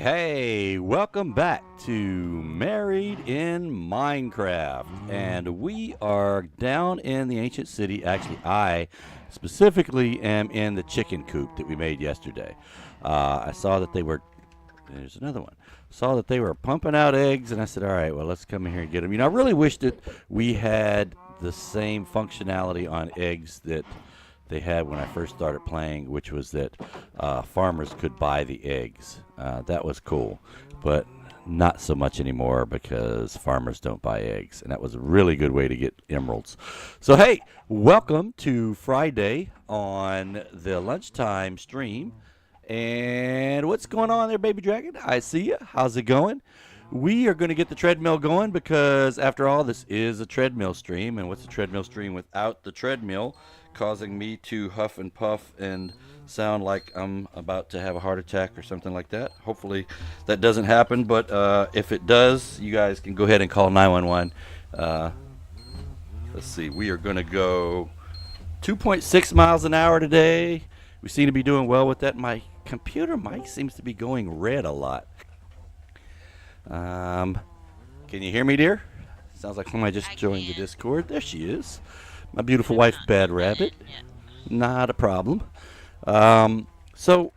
Hey, welcome back to Married in Minecraft, and we are down in the ancient city. Actually, I specifically am in the chicken coop that we made yesterday. I saw that they were, there's another one, saw that they were pumping out eggs, and I said, all right, well, let's come in here and get them. You know, I really wish that we had the same functionality on eggs that they had when I first started playing, which was that farmers could buy the eggs. That was cool, but not so much anymore because farmers don't buy eggs, and that was a really good way to get emeralds. So hey, welcome to Friday on the lunchtime stream. And what's going on there, baby dragon? I see you. How's it going? We are going to get the treadmill going because, after all, this is a treadmill stream. And what's a treadmill stream without the treadmill causing me to huff and puff and sound like I'm about to have a heart attack or something like that? Hopefully that doesn't happen, but if it does, you guys can go ahead and call 911. Let's see. We are going to go 2.6 miles an hour today. We seem to be doing well with that. My computer mic seems to be going red a lot. Can you hear me, dear? Sounds like somebody just joined the Discord. There she is. My beautiful wife, Bad Rabbit. Not a problem. So,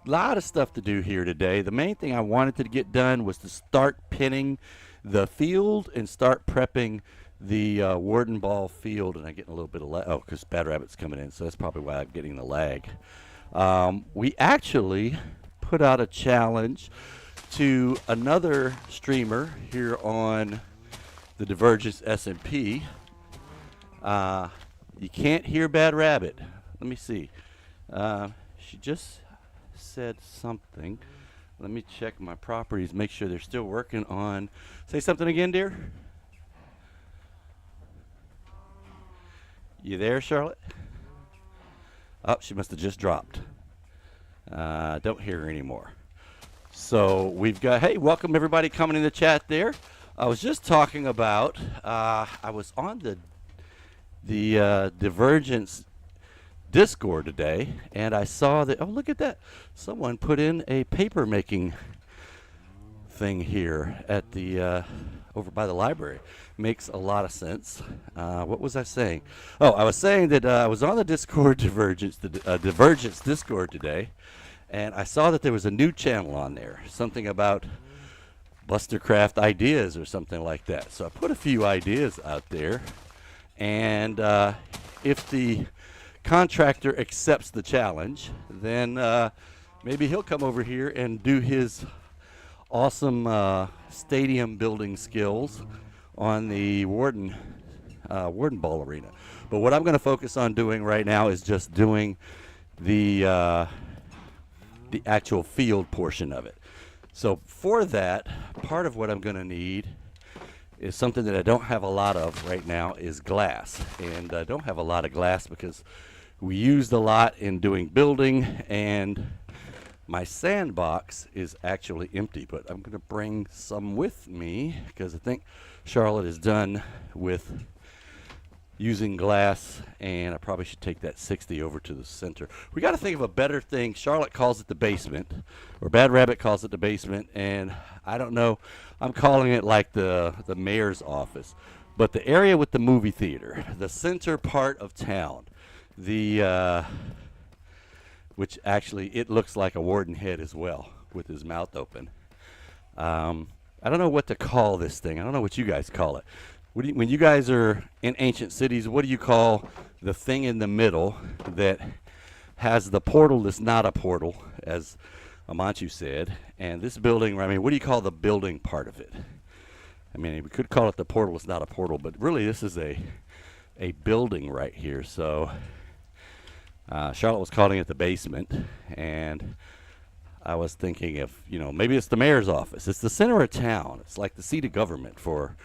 a lot of stuff to do here today. The main thing I wanted to get done was to start pinning the field and start prepping the Warden Ball field. And I'm getting a little bit of lag. Oh, because Bad Rabbit's coming in, so that's probably why I'm getting the lag. We actually put out a challenge to another streamer here on the Divergence SMP. You can't hear Bad Rabbit. Let me see. She just said something. Let me check my properties, make sure they're still working on. Say something again, dear. You there, Charlotte? Oh, she must have just dropped. Don't hear her anymore. So we've got, hey, welcome everybody coming in the chat there. I was just talking about, I was on the Divergence Discord today, and I saw that, oh, look at that. Someone put in a paper making thing here at the, over by the library. Makes a lot of sense. What was I saying? Oh, I was saying that I was on the Discord Divergence Discord today, and I saw that there was a new channel on there, something about Bustercraft ideas or something like that. So I put a few ideas out there, and if the contractor accepts the challenge, then maybe he'll come over here and do his awesome stadium building skills on the Warden Ball arena. But what I'm going to focus on doing right now is just doing the actual field portion of it. So for that, part of what I'm going to need is something that I don't have a lot of right now is glass. And I don't have a lot of glass because we used a lot in doing building, and my sandbox is actually empty, but I'm going to bring some with me because I think Charlotte is done with using glass, and I probably should take that 60 over to the center. We got to think of a better thing. Charlotte calls it the basement, or Bad Rabbit calls it the basement, and I don't know. I'm calling it like the mayor's office. But the area with the movie theater, the center part of town, which actually it looks like a warden head as well with his mouth open. I don't know what to call this thing. I don't know what you guys call it. When you guys are in ancient cities, what do you call the thing in the middle that has the portal that's not a portal, as Amanchu said? And this building, I mean, what do you call the building part of it? I mean, we could call it the portal that's not a portal, but really this is a building right here. So Charlotte was calling it the basement, and I was thinking if, maybe it's the mayor's office. It's the center of town. It's like the seat of government for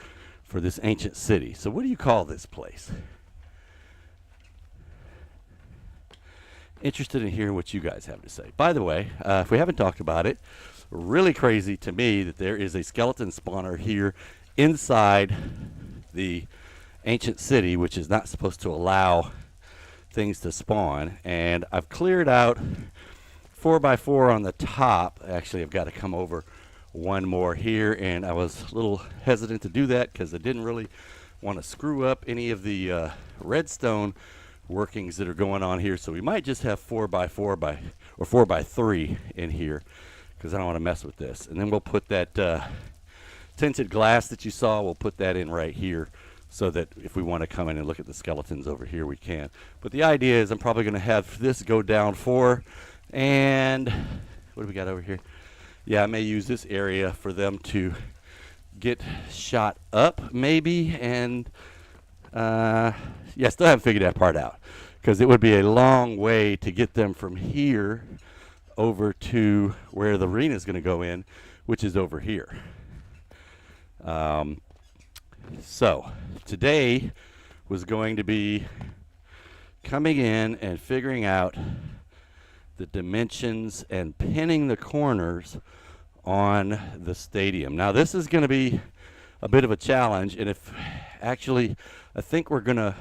this ancient city. So what do you call this place? Interested in hearing what you guys have to say. By the way, if we haven't talked about it, really crazy to me that there is a skeleton spawner here inside the ancient city, which is not supposed to allow things to spawn. And I've cleared out 4x4 on the top. Actually, I've got to come over one more here, and I was a little hesitant to do that because I didn't really want to screw up any of the redstone workings that are going on here. So we might just have 4x4 or 4x3 in here because I don't want to mess with this. And then we'll put that tinted glass that you saw, we'll put that in right here so that if we want to come in and look at the skeletons over here, we can. But the idea is I'm probably going to have this go down 4. And what do we got over here? Yeah, I may use this area for them to get shot up, maybe. And, yeah, still haven't figured that part out. Because it would be a long way to get them from here over to where the arena is going to go in, which is over here. So, today was going to be coming in and figuring out the dimensions and pinning the corners on the stadium. Now this is going to be a bit of a challenge, and I think we're going to,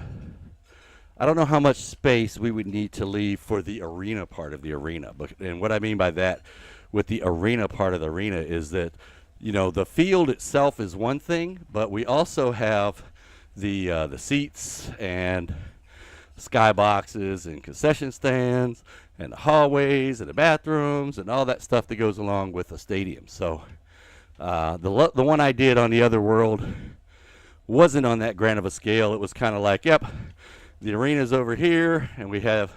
I don't know how much space we would need to leave for the arena part of the arena. And what I mean by that with the arena part of the arena is that, the field itself is one thing, but we also have the seats and skyboxes and concession stands and the hallways and the bathrooms and all that stuff that goes along with a stadium. So the one I did on the other world wasn't on that grand of a scale. It was kind of like, yep, the arena's over here, and we have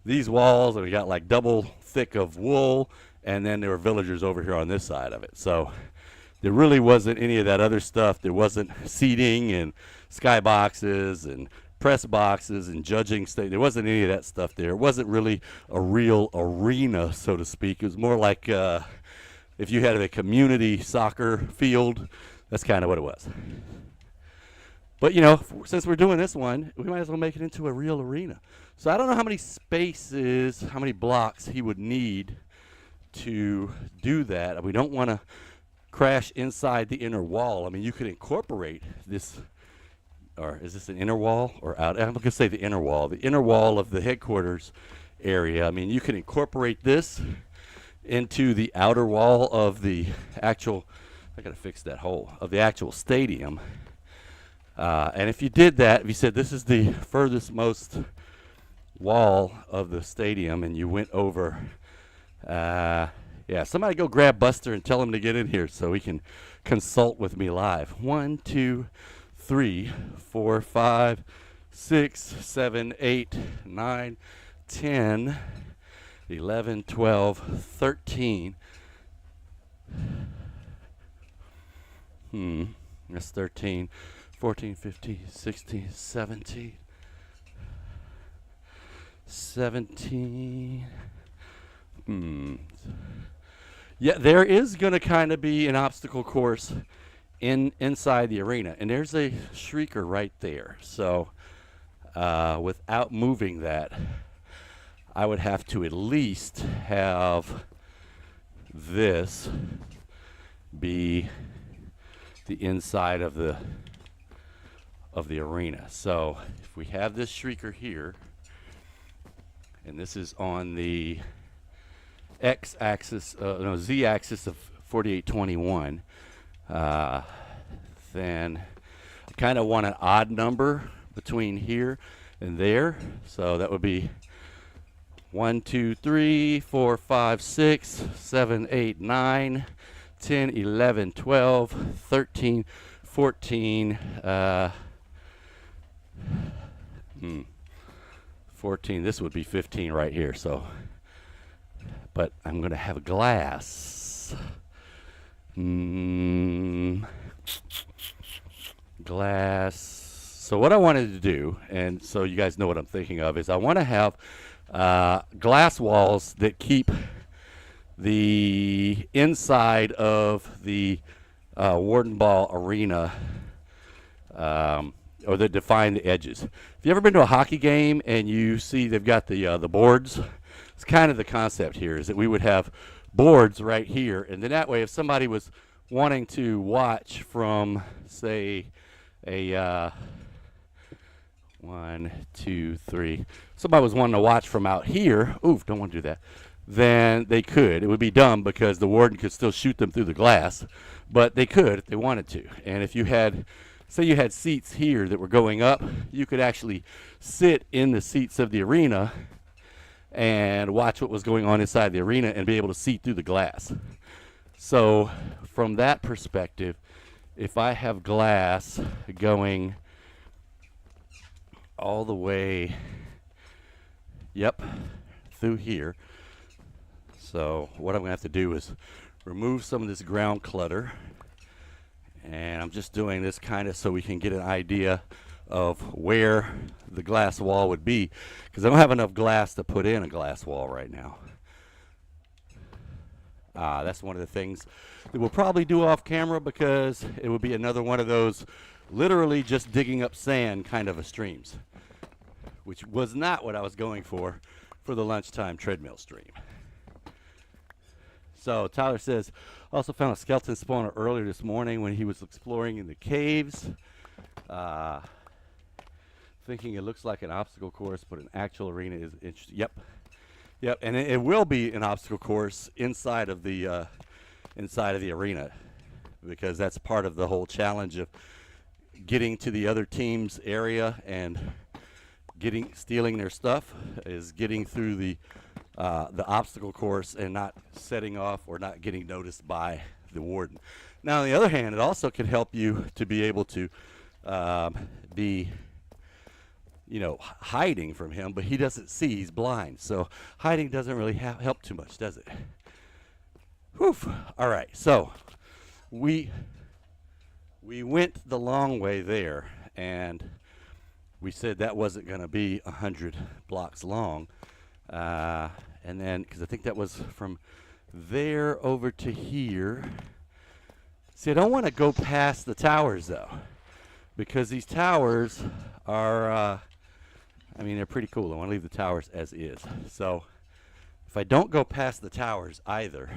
these walls, and we got like double thick of wool, and then there were villagers over here on this side of it. So there really wasn't any of that other stuff. There wasn't seating and skyboxes and press boxes and judging state. There wasn't any of that stuff there. It wasn't really a real arena, so to speak. It was more like if you had a community soccer field, that's kind of what it was. But, you know, since we're doing this one, we might as well make it into a real arena. So I don't know how many spaces, how many blocks he would need to do that. We don't want to crash inside the inner wall. I mean, you could incorporate this, or is this an inner wall or out? I'm going to say the inner wall of the headquarters area. I mean, you can incorporate this into the outer wall of the actual, I got to fix that hole, of the actual stadium. And if you did that, if you said this is the furthest most wall of the stadium and you went over, yeah, somebody go grab Buster and tell him to get in here so he can consult with me live. 1, 2, 3, 4, 5, 6, 7, 8, 9, 10, 11, 12, 13. That's 13, 14, 15, 16, 17, 17. Yeah, there is going to kind of be an obstacle course inside the arena, and there's a shrieker right there. So without moving that, I would have to at least have this be the inside of the arena. So if we have this shrieker here, and this is on the z-axis of 4821, then I kind of want an odd number between here and there. So that would be 1, 2, 3, 4, 5, 6, 7, 8, 9, 10, 11, 12, 13, 14, 14. This would be 15 right here. So, but I'm going to have glass. Glass. So what I wanted to do, and so you guys know what I'm thinking of, is I want to have glass walls that keep the inside of the Warden Ball arena, or that define the edges. If you ever been to a hockey game and you see they've got the boards, it's kind of the concept here is that we would have boards right here, and then that way if somebody was wanting to watch from, say, a 1, 2, 3, somebody was wanting to watch from out here, oof, don't want to do that, then they could. It would be dumb because the warden could still shoot them through the glass, but they could if they wanted to. And if you had, say you had seats here that were going up, you could actually sit in the seats of the arena and watch what was going on inside the arena and be able to see through the glass. So from that perspective, if I have glass going all the way, through here. So what I'm going to have to do is remove some of this ground clutter. And I'm just doing this kind of so we can get an idea of where the glass wall would be, because I don't have enough glass to put in a glass wall right now. That's one of the things that we'll probably do off camera, because it would be another one of those literally just digging up sand kind of a streams, which was not what I was going for the lunchtime treadmill stream. So Tyler says, also found a skeleton spawner earlier this morning when he was exploring in the caves. Thinking it looks like an obstacle course, but an actual arena is interesting. Yep, and it will be an obstacle course inside of the arena, because that's part of the whole challenge of getting to the other team's area and stealing their stuff, is getting through the obstacle course and not setting off or not getting noticed by the warden. Now, on the other hand, it also can help you to be able to be, hiding from him, but he doesn't see, he's blind. So hiding doesn't really help too much, does it? Whew. All right, so we went the long way there, and we said that wasn't going to be 100 blocks long. And then, because I think that was from there over to here. See, I don't want to go past the towers, though. because these towers are, I mean, they're pretty cool. I want to leave the towers as is. So if I don't go past the towers either,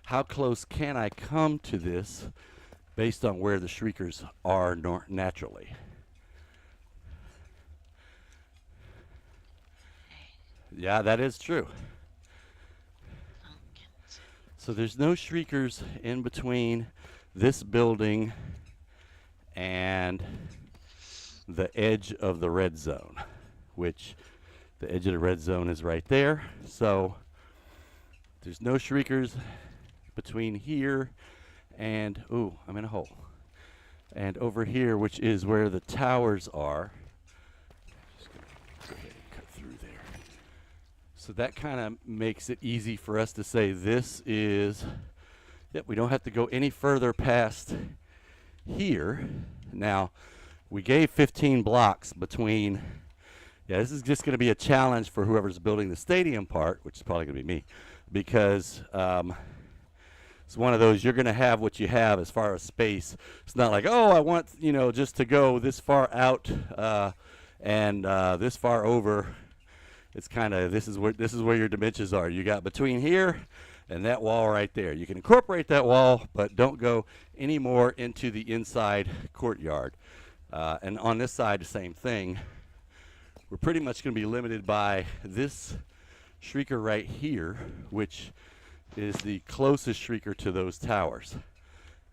how close can I come to this based on where the shriekers are naturally? Yeah, that is true. So there's no shriekers in between this building and the edge of the red zone, which the edge of the red zone is right there. So there's no shriekers between here and, ooh, I'm in a hole. And over here, which is where the towers are. Just gonna go ahead and cut through there. So that kind of makes it easy for us to say this is, yep, we don't have to go any further past here. Now, we gave 15 blocks between, yeah, this is just going to be a challenge for whoever's building the stadium part, which is probably going to be me, because it's one of those, you're going to have what you have as far as space. It's not like, oh, I want, you know, just to go this far out and this far over. It's kind of, this is where your dimensions are. You got between here and that wall right there. You can incorporate that wall, but don't go any more into the inside courtyard. And on this side, the same thing. We're pretty much going to be limited by this shrieker right here, which is the closest shrieker to those towers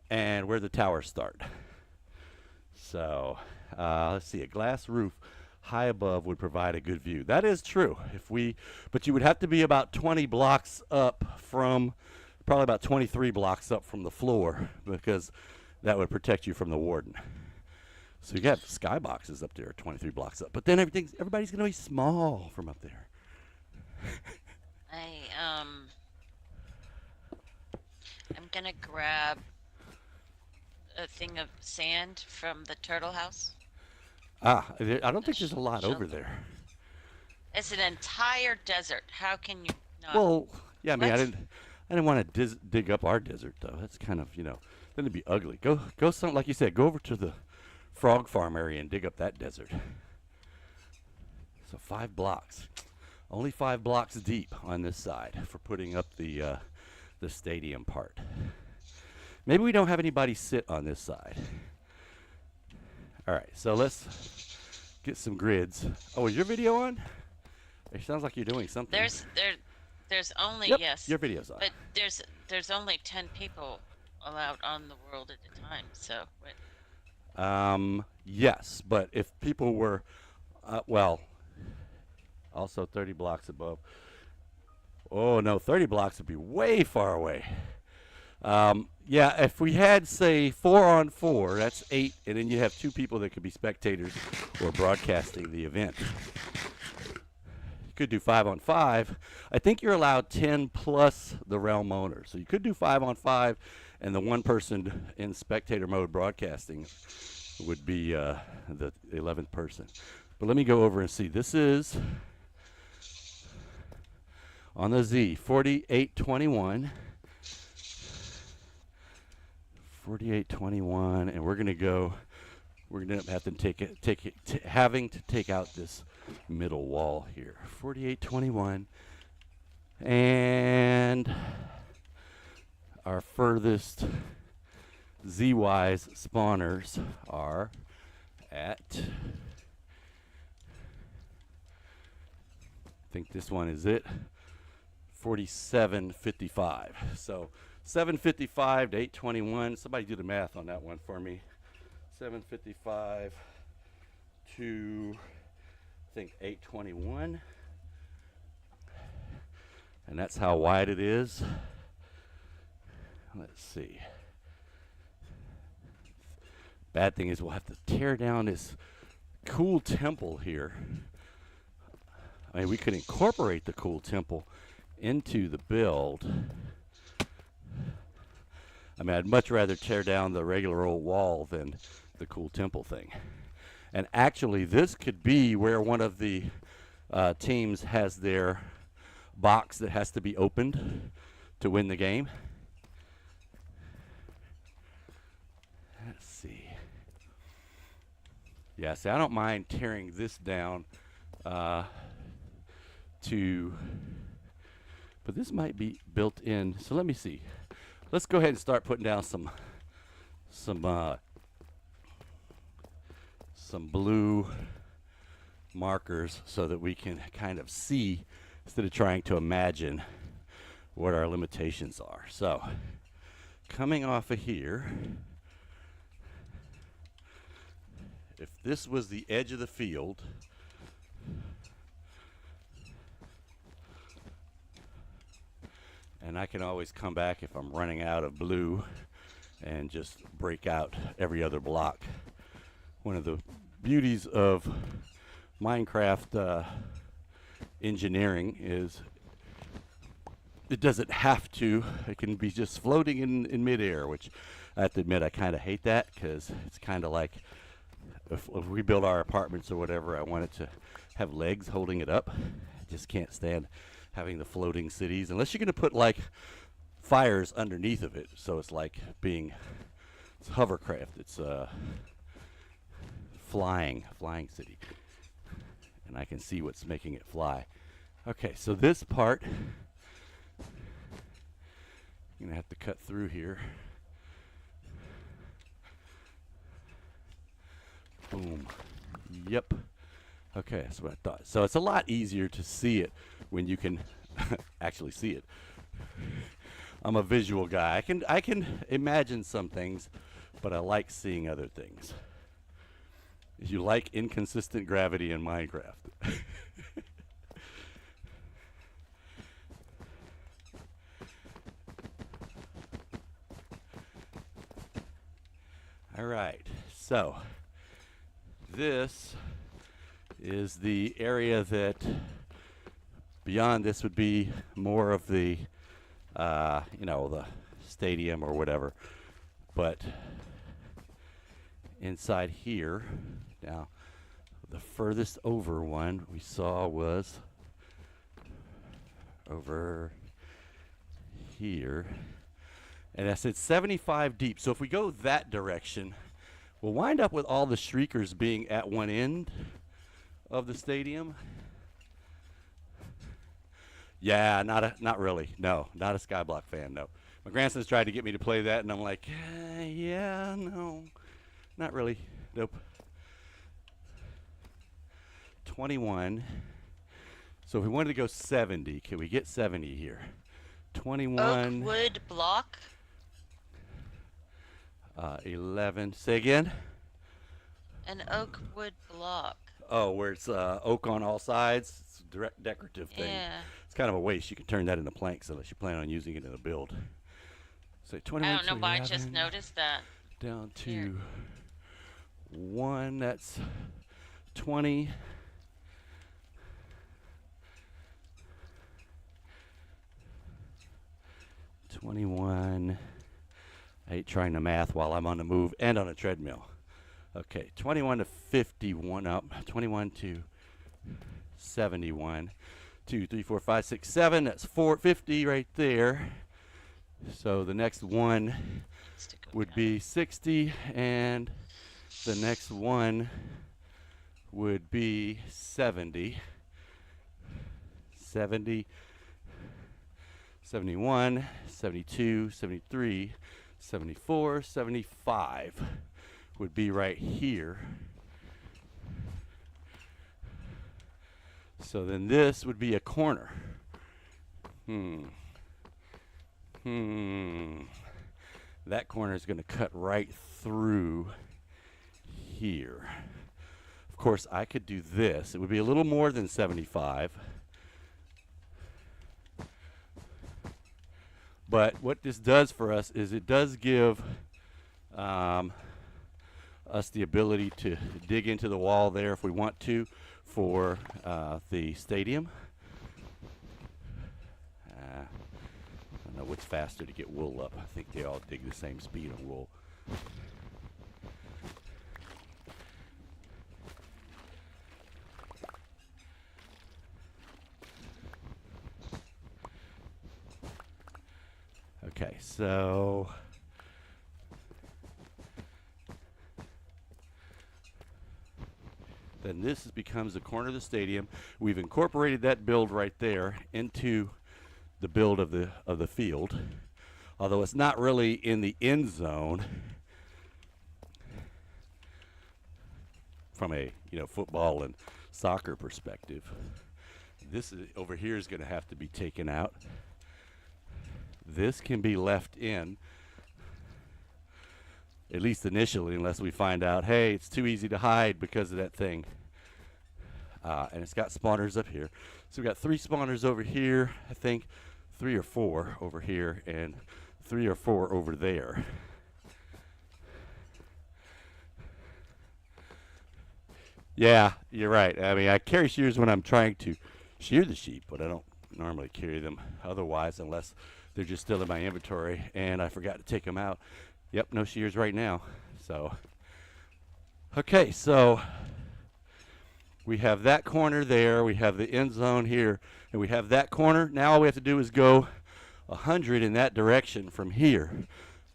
and where the towers start. So let's see, a glass roof high above would provide a good view. That is true. But you would have to be about 20 blocks up from, probably about 23 blocks up from the floor, because that would protect you from the warden. So you got skyboxes up there 23 blocks up, but then everybody's gonna be small from up there. I'm gonna grab a thing of sand from the turtle house. I don't think there's a lot over there. It's an entire desert. How can you not? Well, yeah, I mean, What? I didn't want to dig up our desert though. That's kind of, you know, then it'd be ugly. Go some, like you said, go over to the frog farm area and dig up that desert. So 5 blocks, only 5 blocks deep on this side for putting up the stadium part. Maybe we don't have anybody sit on this side. All right, so let's get some grids. Oh, is your video on? It sounds like you're doing something. There's only, yep, yes. your video's on. But there's only 10 people allowed on the world at a time. So what? Yes, but if people were, well, also 30 blocks above. Oh no, 30 blocks would be way far away. Yeah, if we had, say, 4 on 4, that's 8, and then you have 2 people that could be spectators or broadcasting the event. You could do 5 on 5. I think you're allowed 10 plus the realm owner. So you could do 5 on 5, and the one person in spectator mode broadcasting would be the 11th person. But let me go over and see. This is on the Z, 4821. 4821, and we're gonna have to having to take out this middle wall here. 4821, and our furthest Z-wise spawners are at, I think this one is it, 4755. So 755 to 821. Somebody do the math on that one for me. 755 to, I think, 821. And that's how wide it is. Let's see. Bad thing is we'll have to tear down this cool temple here. I mean, we could incorporate the cool temple into the build. I mean, I'd much rather tear down the regular old wall than the cool temple thing. And actually, this could be where one of the teams has their box that has to be opened to win the game. Let's see. Yeah, see, I don't mind tearing this down but this might be built in. So let me see. Let's go ahead and start putting down some blue markers so that we can kind of see instead of trying to imagine what our limitations are. So coming off of here, if this was the edge of the field, and I can always come back if I'm running out of blue and just break out every other block. One of the beauties of Minecraft engineering is it doesn't have to. It can be just floating in midair, which I have to admit I kind of hate that, because it's kind of like if we build our apartments or whatever, I want it to have legs holding it up. I just can't stand having the floating cities unless you're going to put like fires underneath of it, so it's like it's hovercraft. It's a flying city, and I can see what's making it fly. Okay, so this part I'm gonna have to cut through here. Boom. Yep. Okay, that's what I thought. So it's a lot easier to see it when you can actually see it. I'm a visual guy. I can imagine some things, but I like seeing other things. You like inconsistent gravity in Minecraft. All right, so this is the area that beyond this would be more of the the stadium or whatever, but inside here, now the furthest over one we saw was over here, and I said 75 deep. So if we go that direction, we'll wind up with all the shriekers being at one end of the stadium. Yeah, not really. No, not a Skyblock fan. No, my grandson's tried to get me to play that, and I'm like, yeah, no, not really. Nope. 21. So if we wanted to go 70, can we get 70 here? 21. Oak wood block. 11. Say again. An oak wood block. Oh, where it's oak on all sides. It's a direct decorative thing. Yeah. It's kind of a waste. You can turn that into planks unless you plan on using it in a build. So 21. I don't know why I just noticed that. Down to Here. 1. That's 20. 21. I hate trying to math while I'm on the move and on a treadmill. Okay, 21 to 51 up. 21 to 71. 2, 3, 4, 5, 6, 7. That's 450 right there. So the next one would be 60, and the next one would be 70. 70, 71, 72, 73, 74, 75 would be right here. So then this would be a corner. That corner is going to cut right through here. Of course, I could do this. It would be a little more than 75. But what this does for us is it does give us the ability to dig into the wall there if we want to for the stadium. I don't know what's faster to get wool up. I think they all dig the same speed on wool. Okay, so then this becomes the corner of the stadium. We've incorporated that build right there into the build of the field, although it's not really in the end zone from a football and soccer perspective. This over here is going to have to be taken out. This can be left in, at least initially, unless we find out, hey, it's too easy to hide because of that thing. And it's got spawners up here. So we've got 3 spawners over here, I think 3 or 4 over here, and 3 or 4 over there. Yeah, you're right. I mean, I carry shears when I'm trying to shear the sheep, but I don't normally carry them otherwise unless they're just still in my inventory and I forgot to take them out. Yep, no shears right now. So, okay, so we have that corner there, we have the end zone here, and we have that corner. Now all we have to do is go 100 in that direction from here,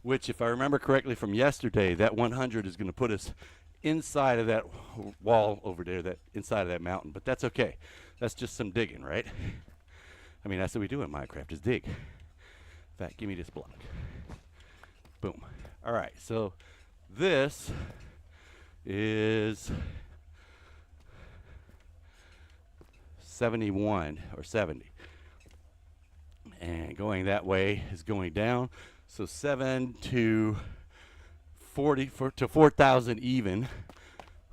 which, if I remember correctly from yesterday, that 100 is going to put us inside of that wall over there, that inside of that mountain. But that's okay. That's just some digging, right? I mean, that's what we do in Minecraft, is dig. In fact, give me this block. Boom. All right, so this is 71 or 70. And going that way is going down. So 7 to 40 to 4,000 even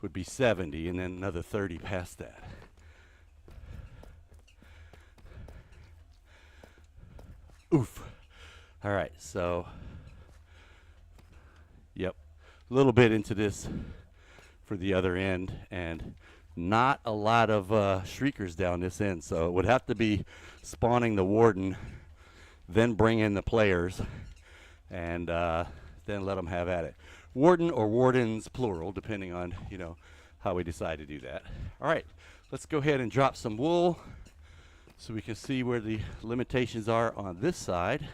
would be 70, and then another 30 past that. Oof. All right, so yep, a little bit into this for the other end, and not a lot of shriekers down this end, so it would have to be spawning the warden, then bring in the players, and then let them have at it. Warden or wardens, plural, depending on how we decide to do that. All right, let's go ahead and drop some wool so we can see where the limitations are on this side.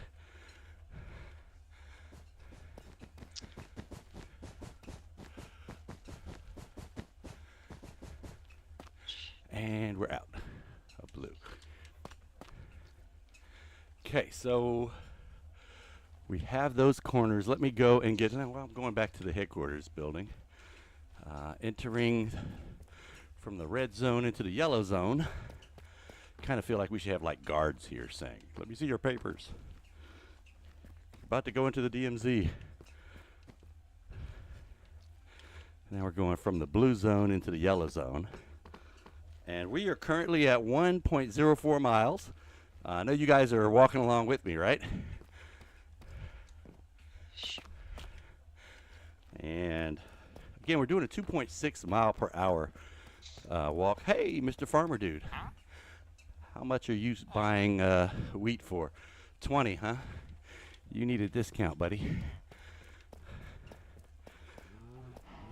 And we're out of blue. Okay, so we have those corners. Let me go and get, well, I'm going back to the headquarters building. Entering from the red zone into the yellow zone. Kind of feel like we should have like guards here saying, let me see your papers. About to go into the DMZ. Now we're going from the blue zone into the yellow zone. And we are currently at 1.04 miles. I know you guys are walking along with me, right? And again, we're doing a 2.6 mile per hour walk. Hey, Mr. Farmer Dude. How much are you buying wheat for? 20, huh? You need a discount, buddy.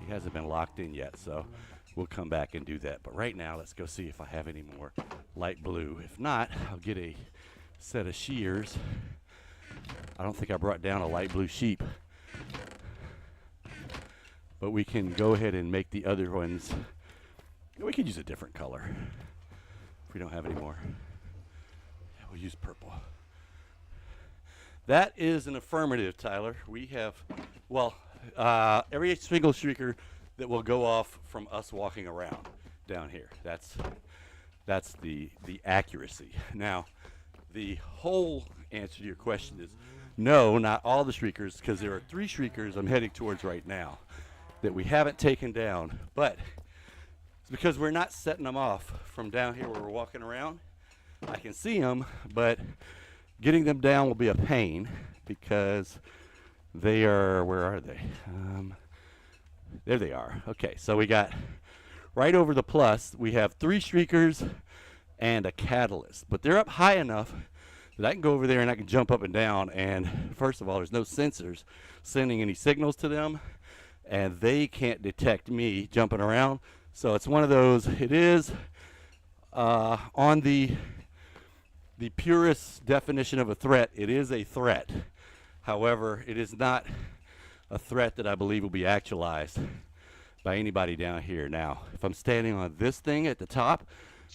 He hasn't been locked in yet, so we'll come back and do that. But right now, let's go see if I have any more light blue. If not, I'll get a set of shears. I don't think I brought down a light blue sheep. But we can go ahead and make the other ones. We could use a different color if we don't have any more. Yeah, we'll use purple. That is an affirmative, Tyler. We have, well, every single streaker that will go off from us walking around down here. That's the accuracy. Now, the whole answer to your question is no, not all the shriekers, because there are 3 shriekers I'm heading towards right now that we haven't taken down, but it's because we're not setting them off from down here where we're walking around. I can see them, but getting them down will be a pain because they are, where are they? There they are. Okay, so we got right over the plus, we have 3 shriekers and a catalyst, but they're up high enough that I can go over there and I can jump up and down, and first of all, there's no sensors sending any signals to them, and they can't detect me jumping around. So it's one of those, it is on the purest definition of a threat, it is a threat. However, it is not a threat that I believe will be actualized by anybody down here. Now, if I'm standing on this thing at the top,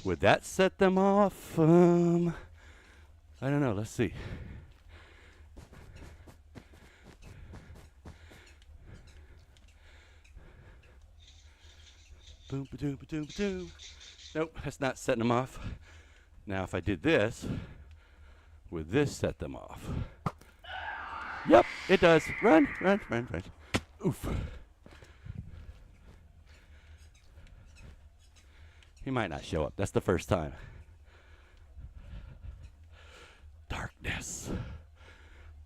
would that set them off? I don't know. Let's see. Boom, ba-doom, ba-doom, ba-doom. Nope, that's not setting them off. Now, if I did this, would this set them off? Yep, it does. Run, run, run, run. Oof. He might not show up. That's the first time. Darkness.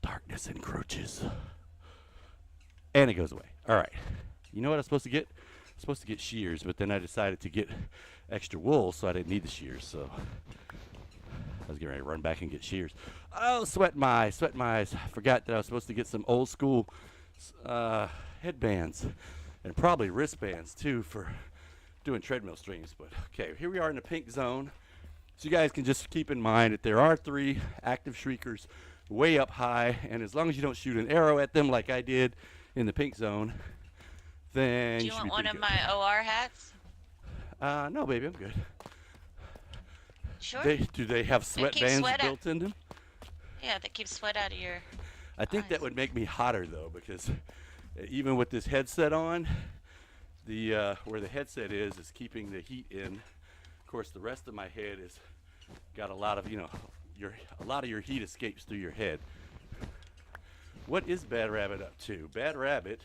Darkness encroaches. And it goes away. All right. You know what I'm supposed to get? I'm supposed to get shears, but then I decided to get extra wool, so I didn't need the shears. So I was getting ready to run back and get shears. Oh, sweat my eyes. I forgot that I was supposed to get some old school headbands and probably wristbands too for doing treadmill streams. But okay, here we are in the pink zone. So you guys can just keep in mind that there are 3 active shriekers way up high, and as long as you don't shoot an arrow at them like I did in the pink zone, then Do you want one of my OR hats? No, baby, I'm good. Sure. Do they have sweatbands built in them? Yeah, that keeps sweat out of your I think eyes. that would make me hotter though, because even with this headset on, the where the headset is keeping the heat in. Of course, the rest of my head is got a lot of a lot of your heat escapes through your head. What is Bad Rabbit up to? Bad Rabbit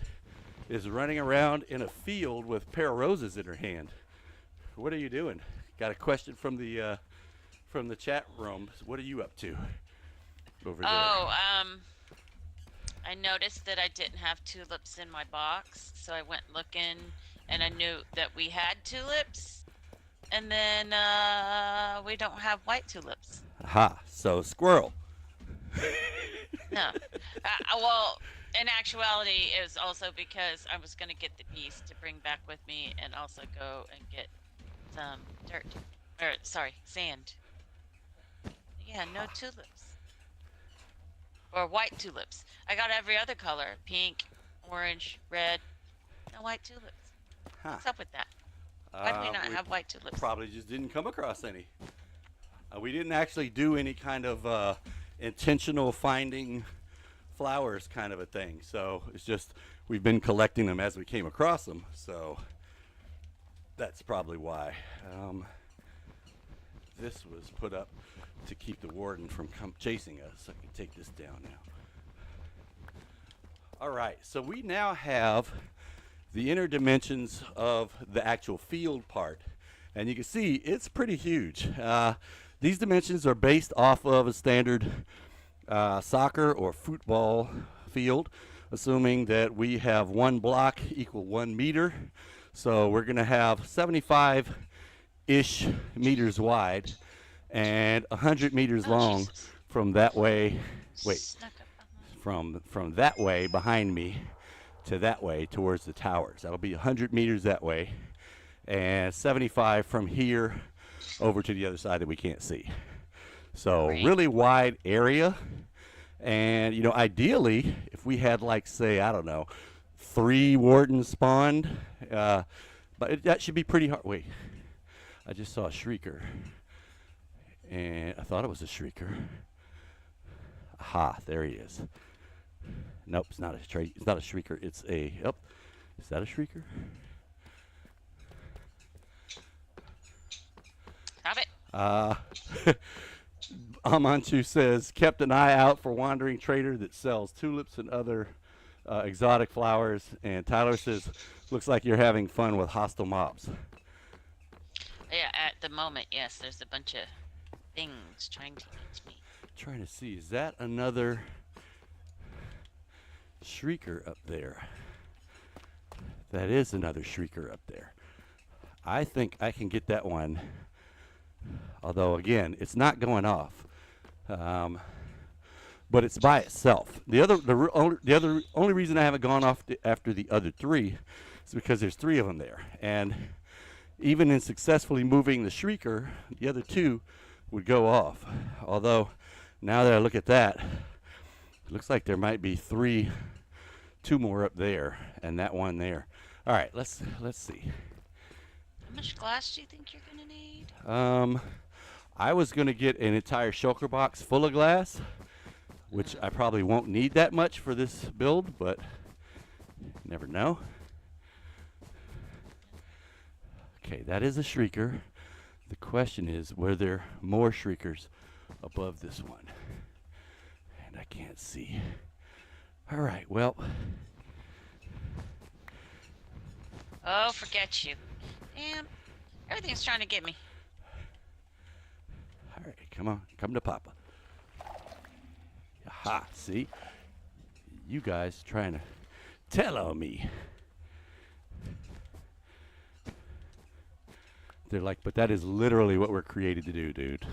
is running around in a field with a pair of roses in her hand. What are you doing? Got a question from the chat room. What are you up to over there? Oh, I noticed that I didn't have tulips in my box, so I went looking, and I knew that we had tulips, and then we don't have white tulips. Aha, so squirrel. No. Well, in actuality, it was also because I was going to get the bees to bring back with me and also go and get some sand. Yeah, no tulips. Or white tulips. I got every other color. Pink, orange, red. No white tulips. Huh. What's up with that? Why do we not have white tulips? Probably just didn't come across any. We didn't actually do any kind of intentional finding flowers kind of a thing. So it's just we've been collecting them as we came across them. So that's probably why. This was put up to keep the warden from chasing us. I can take this down now. All right, so we now have the inner dimensions of the actual field part. And you can see it's pretty huge. These dimensions are based off of a standard soccer or football field, assuming that we have 1 block equal 1 meter. So we're going to have 75-ish meters wide and 100 meters long from that way. Wait, from that way behind me to that way towards the towers. That'll be 100 meters that way and 75 from here over to the other side that we can't see. So really wide area. And ideally if we had, like, say, I don't know, 3 wardens spawned, but that should be pretty hard. Wait, I just saw a shrieker and I thought it was a shrieker. Aha, there he is. Nope, it's not a shrieker. It's a is that a shrieker? Have it. Amanchu says, kept an eye out for wandering trader that sells tulips and other exotic flowers. And Tyler says, looks like you're having fun with hostile mobs. Yeah, at the moment, yes. There's a bunch of things trying to eat me. Trying to see, is that another shrieker up there? That is another shrieker up there. I think I can get that one. Although, again, it's not going off, but it's by itself. The only reason I haven't gone off after the other 3 is because there's 3 of them there, and even in successfully moving the shrieker, the other 2 would go off. Although, now that I look at that, it looks like there might be 2 more up there, and that one there. All right, let's see. How much glass do you think you're gonna need? I was gonna get an entire shulker box full of glass, which I probably won't need that much for this build, but you never know. Okay, that is a shrieker. The question is, were there more shriekers above this one? And I can't see. All right, well. Oh, forget you. Damn. Everything's trying to get me. All right, come on. Come to Papa. Aha, see? You guys trying to tell on me. They're like, but that is literally what we're created to do, dude.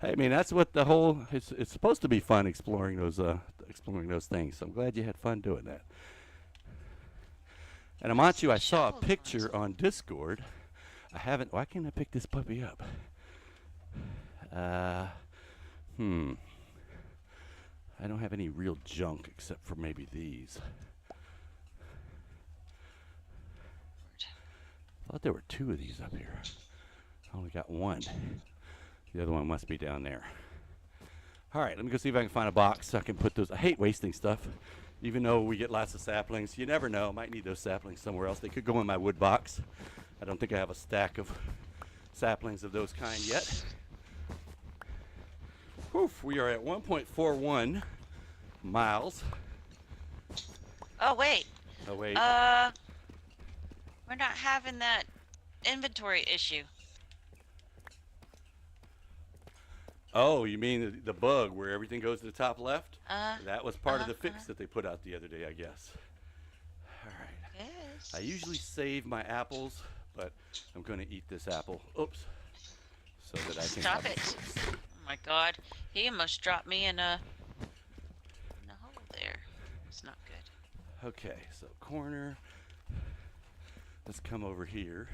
Hey, I mean, that's what the whole, it's supposed to be fun exploring those things. So I'm glad you had fun doing that. And Amanchu, I saw a picture on Discord. I haven't, why can't I pick this puppy up? I don't have any real junk except for maybe these. I thought there were 2 of these up here. I only got 1. The other one must be down there. All right, let me go see if I can find a box so I can put those. I hate wasting stuff. Even though we get lots of saplings, you never know. I might need those saplings somewhere else. They could go in my wood box. I don't think I have a stack of saplings of those kind yet. Oof, we are at 1.41 miles. Oh, wait. Oh, wait. We're not having that inventory issue. Oh, you mean the bug where everything goes to the top left? That was part of the fix uh-huh. that they put out the other day, I guess. All right. Yes. I usually save my apples, but I'm going to eat this apple. Oops. So that I can Stop have it. Oh my god. He almost dropped me in a hole there. It's not good. Okay, so corner. Let's come over here.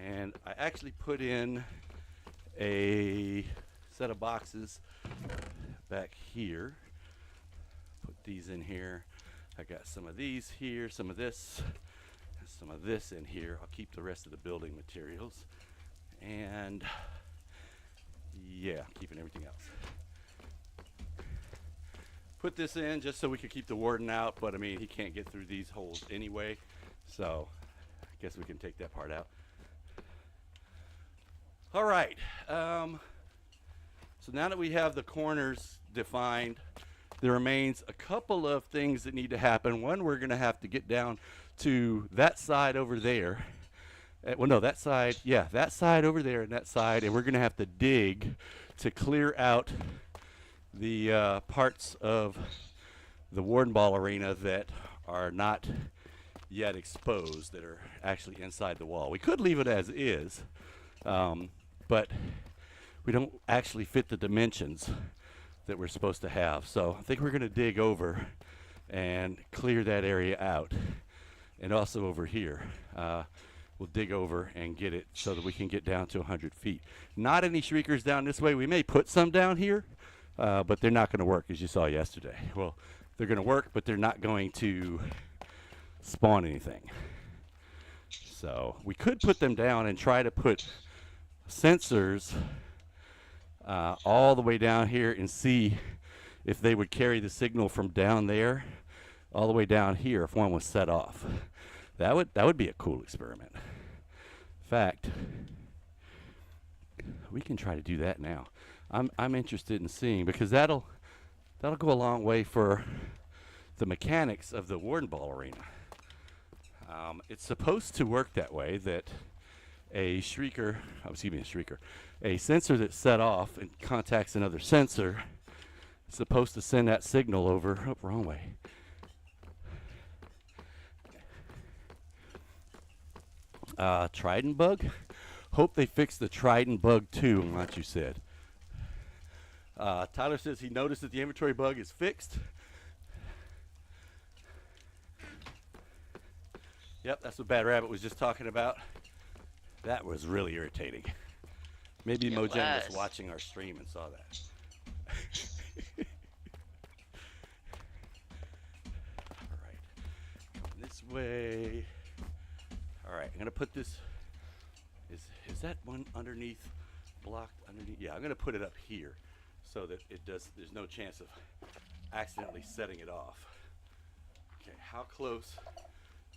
And I actually put in a set of boxes back here. Put these in here. I got some of these here, some of this, and some of this in here. I'll keep the rest of the building materials. And yeah, keeping everything else. Put this in just so we could keep the warden out, but I mean, he can't get through these holes anyway. So I guess we can take that part out. All right, so now that we have the corners defined, there remains a couple of things that need to happen. One, we're gonna have to get down to that side over there. Well, no, that side, yeah, that side over there and that side, and we're gonna have to dig to clear out the parts of the Warden Ball arena that are not yet exposed, that are actually inside the wall. We could leave it as is, but we don't actually fit the dimensions that we're supposed to have. So I think we're going to dig over and clear that area out. And also over here, we'll dig over and get it so that we can get down to 100 feet. Not any shriekers down this way. We may put some down here, but they're not going to work, as you saw yesterday. Well, they're going to work, but they're not going to spawn anything. So we could put them down and try to put sensors all the way down here and see if they would carry the signal from down there all the way down here if one was set off. That would be a cool experiment. In fact, we can try to do that now. I'm interested in seeing, because that'll go a long way for the mechanics of the Warden Ball arena. It's supposed to work that way, that a shrieker, a sensor that's set off and contacts another sensor is supposed to send that signal over. Oh, wrong way. Trident bug? Hope they fix the Trident bug too, what you said. Tyler says he noticed that the inventory bug is fixed. Yep, that's what Bad Rabbit was just talking about. That was really irritating. Maybe It Mojen was was. watching our stream and saw that. All right, going this way. All right, I'm gonna put this. Is that one underneath, blocked underneath? Yeah, I'm gonna put it up here, so that it does. There's no chance of accidentally setting it off. Okay, how close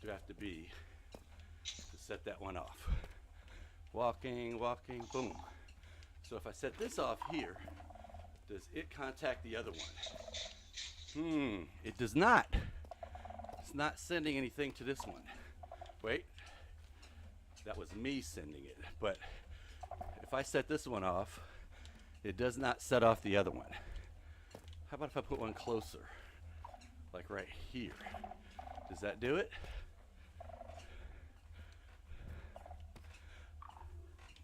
do I have to be to set that one off? Walking, walking, boom. So if I set this off here, does it contact the other one? It does not. It's not sending anything to this one. Wait, that was me sending it. But if I set this one off, it does not set off the other one. How about if I put one closer, like right here? Does that do it?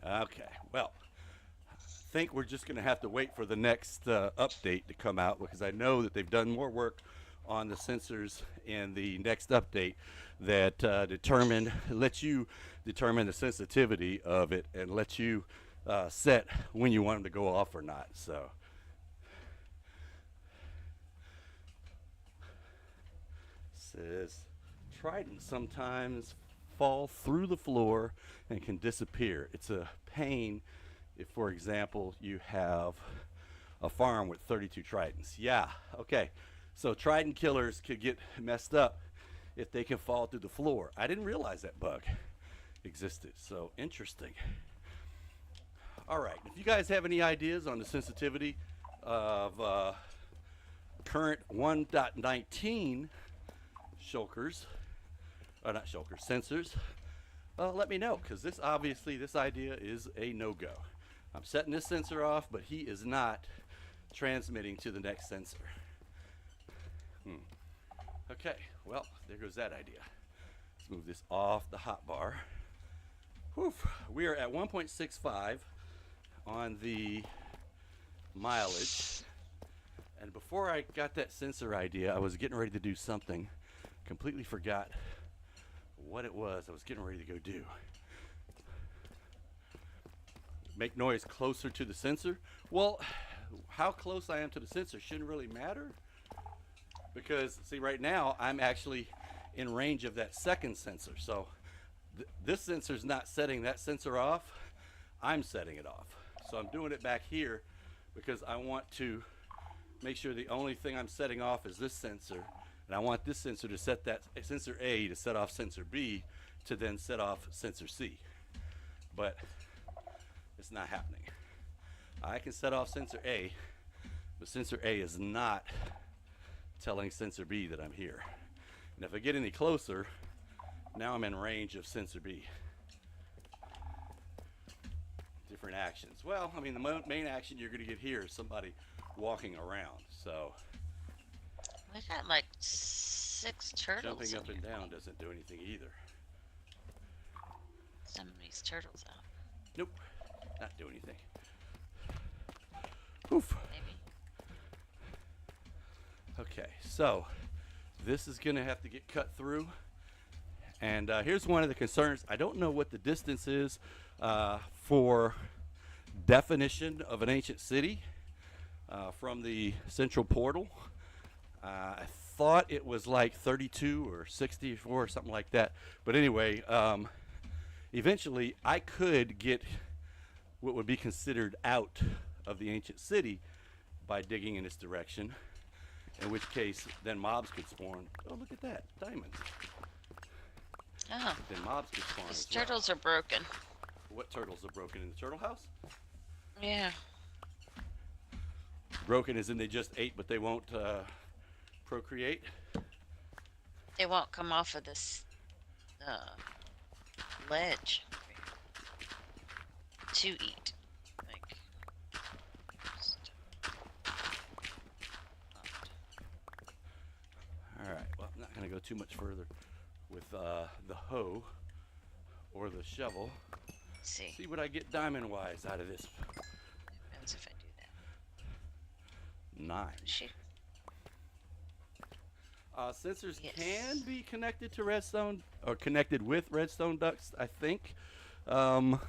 Okay, well, I think we're just going to have to wait for the next update to come out, because I know that they've done more work on the sensors in the next update that lets you determine the sensitivity of it and lets you set when you want them to go off or not. So says tridents sometimes fall through the floor and can disappear. It's a pain if, for example, you have a farm with 32 tridents. Yeah, okay. So trident killers could get messed up if they can fall through the floor. I didn't realize that bug existed. So interesting. All right, if you guys have any ideas on the sensitivity of current 1.19 shulkers, or not shulkers, sensors, let me know, because this idea is a no-go. I'm setting this sensor off, but he is not transmitting to the next sensor. Okay, well, there goes that idea. Let's move this off the hot bar. Whew, we are at 1.65 on the mileage. And before I got that sensor idea, I was getting ready to do something. Completely forgot what it was I was getting ready to go do. Make noise closer to the sensor. Well, how close I am to the sensor shouldn't really matter, because see, right now I'm actually in range of that second sensor. So this sensor's not setting that sensor off, I'm setting it off. So I'm doing it back here because I want to make sure the only thing I'm setting off is this sensor, and I want this sensor to set that sensor A to set off sensor B to then set off sensor C. But it's not happening. I can set off sensor A, but sensor A is not telling sensor B that I'm here. And if I get any closer, now I'm in range of sensor B. Different actions. Well, I mean, the main action you're going to get here is somebody walking around. So We got like 6 turtles. jumping up in and here. down doesn't do anything either. Some of these turtles out. Nope, not do anything. Oof. Maybe. Okay, so this is going to have to get cut through. And here's one of the concerns. I don't know what the distance is for definition of an ancient city from the central portal. I thought it was like 32 or 64 or something like that. But anyway, eventually I could get what would be considered out of the ancient city by digging in this direction, in which case then mobs could spawn. Oh, look at that, diamonds. Oh, Then mobs could spawn these as well. turtles are broken. What turtles are broken in the turtle house? Yeah. Broken as in they just ate but they won't procreate? They won't come off of this ledge to eat. Like, just Alright, well, I'm not going to go too much further with the hoe or the shovel. see. See what I get diamond-wise out of this. Depends if I do that. 9. She. Sensors Yes. can be connected to redstone or connected with redstone ducts, I think. Um,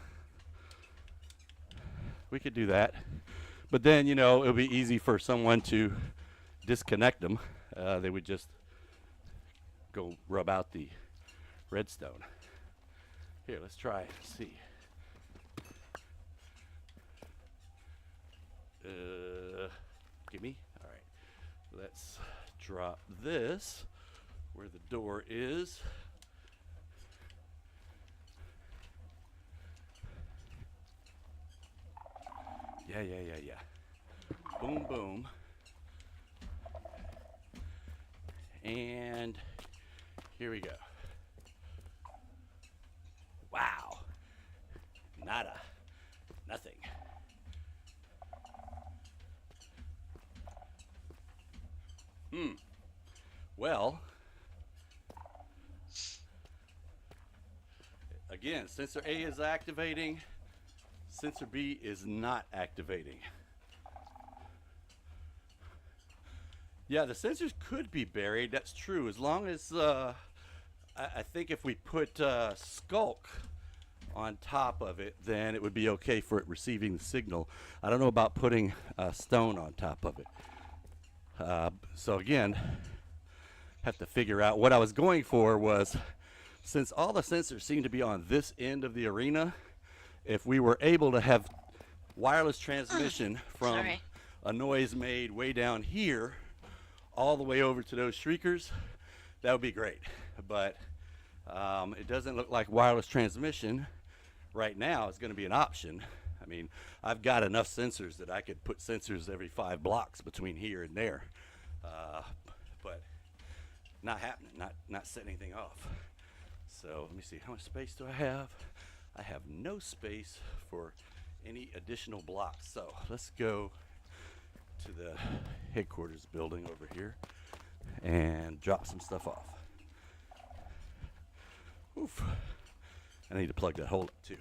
we could do that. But then, you know, it would be easy for someone to disconnect them. They would just go rub out the redstone. Here, let's try it. See. Gimme. All right. Let's drop this where the door is. Yeah. Boom, boom. And here we go. Wow. Nada. Nothing. Well, again, sensor A is activating. Sensor B is not activating. Yeah, the sensors could be buried. That's true. As long as I think if we put Skulk on top of it, then it would be okay for it receiving the signal. I don't know about putting stone on top of it. So again, have to figure out. What I was going for was, since all the sensors seem to be on this end of the arena, if we were able to have wireless transmission from Sorry. a noise made way down here all the way over to those shriekers, that would be great. But it doesn't look like wireless transmission right now is going to be an option. I mean, I've got enough sensors that I could put sensors every 5 blocks between here and there, but not happening, not setting anything off. So let me see, how much space do I have? I have no space for any additional blocks. So let's go to the headquarters building over here and drop some stuff off. Oof. I need to plug that hole up too.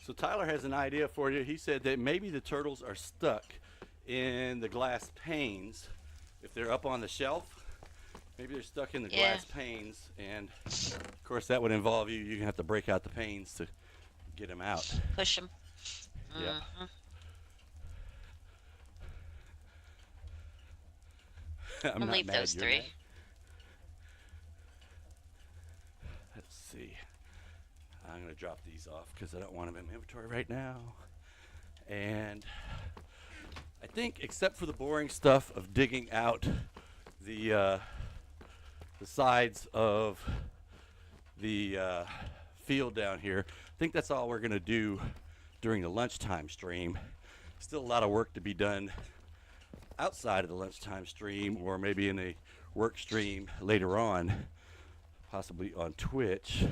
So Tyler has an idea for you. He said that maybe the turtles are stuck in the glass panes. If they're up on the shelf, maybe they're stuck in the glass panes, and of course that would involve you have to break out the panes to get them out. Push them. Yeah. I'm not leave mad, those you're 3. mad. Let's see. I'm going to drop these off because I don't want them in my inventory right now. And I think, except for the boring stuff of digging out the sides of the field down here, I think that's all we're going to do during the lunchtime stream. Still a lot of work to be done outside of the lunchtime stream, or maybe in a work stream later on, possibly on Twitch,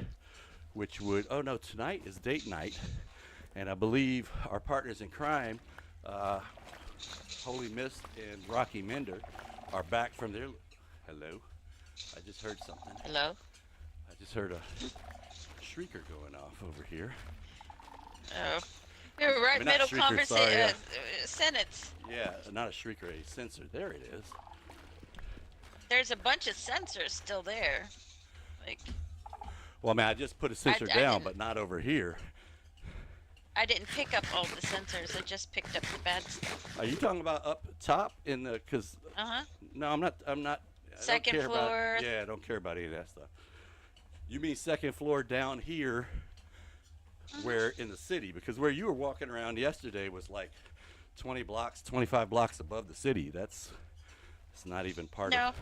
which would, oh no, tonight is date night, and I believe our partners in crime, Holy Mist and Rocky Mender, are back from their, hello, I just heard something. Hello? I just heard a shrieker going off over here. Oh. We were right I mean, not middle shrieker, conversation. sorry, Sentence. Yeah, not a shrieker, a sensor. There it is. There's a bunch of sensors still there. Like, Well, I mean, I just put a sensor I down, didn't- but not over here. I didn't pick up all the sensors. I just picked up the bad stuff. Are you talking about up top in the? Cause no, I'm not. I don't Second care floor. About, yeah, I don't care about any of that stuff. You mean second floor down here, where in the city? Because where you were walking around yesterday was like 20 blocks, 25 blocks above the city. It's not even part of.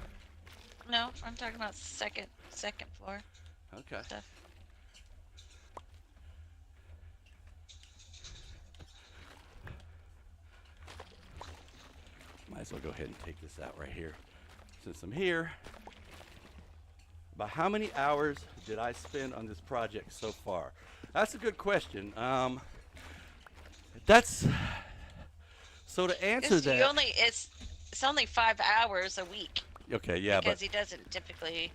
No, I'm talking about second floor Okay. stuff. Might as well go ahead and take this out right here. Since I'm here, about how many hours did I spend on this project so far? That's a good question. That's so to answer that. It's only 5 hours a week. Okay, yeah, because but he doesn't typically.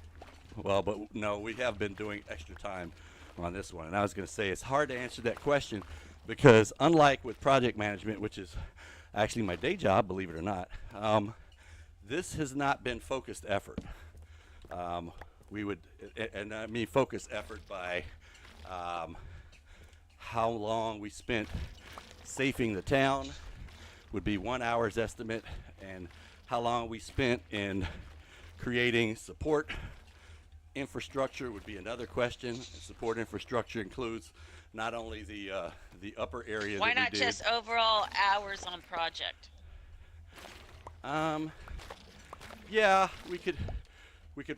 well, but no, we have been doing extra time on this one, and I was going to say it's hard to answer that question because unlike with project management, which is actually my day job, believe it or not, this has not been focused effort. We would, and I mean focused effort by how long we spent safing the town would be 1 hour's estimate, and how long we spent in creating support infrastructure would be another question. And support infrastructure includes not only the upper area Why that we not did. just overall hours on project? Yeah, we could